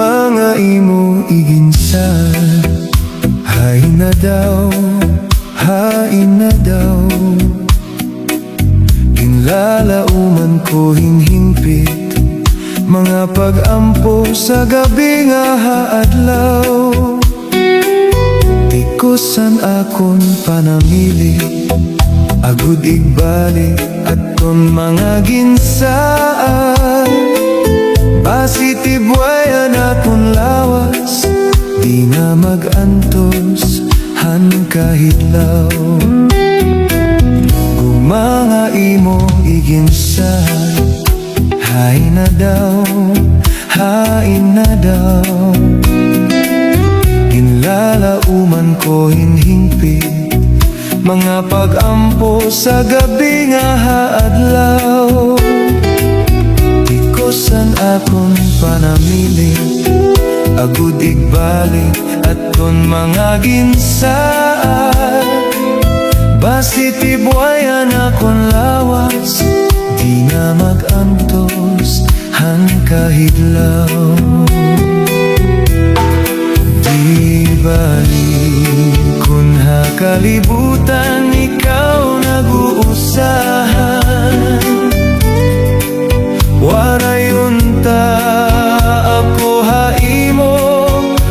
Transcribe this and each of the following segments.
Mga imo iginsa, hain na daw, hain na daw. Ginlalauman ko hinhingpit, mga pag-ampo sa gabi nga haadlaw. Tikusan akon panamili, agud igbalik aton mga ginsaan. Pasitibwayan akong lawas, di na mag-antos, han kahitlaw. Kung mga imo iginsay, hain na daw, hain na daw. Ginlalauman ko hinhingpit, mga pag-ampo sa gabi nga haadlaw. Tikusan akong panamili, agud igbalik aton mga ginsaan. Basitibwayan akong lawas, di na mag-antos, han kahidlaw. Di balik kun hakalibutan, ikaw nag-uusahan. Warayunta ako haimo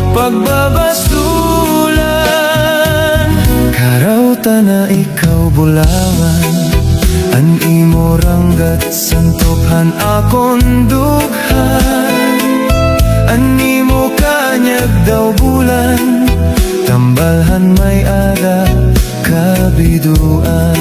pagbabasulan. Karauta na ikaw bulangan, an imo ranggat santophan akon dughan. An imo kanyag daw bulan, tambalhan may ada kabiduan.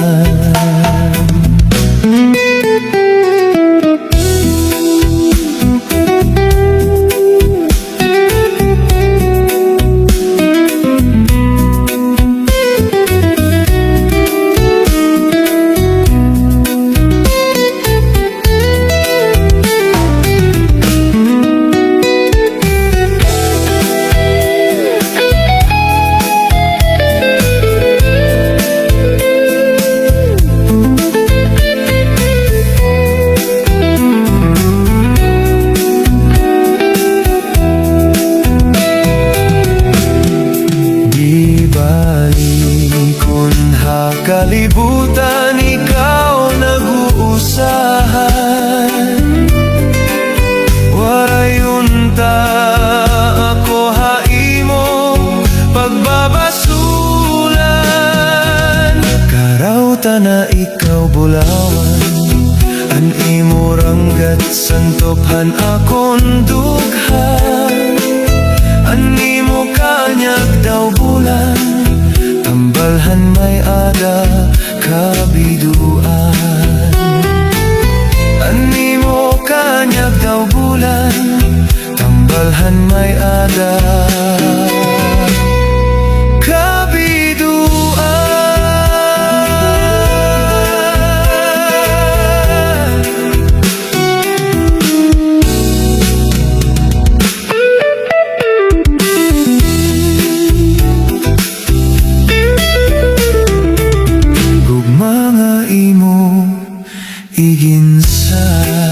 Kalibutan, ikaw nag-uusahan. Warayunta ako haimo pagbabasulan. Karauta na ikaw bulawan, an imo ranggat santophan akon dughan. An imo kanyag daw bulan, tambalhan may ada kabiduan. An imo kanyag daw bulan, tambalhan may ada kabiduan. Mga imo iginsay.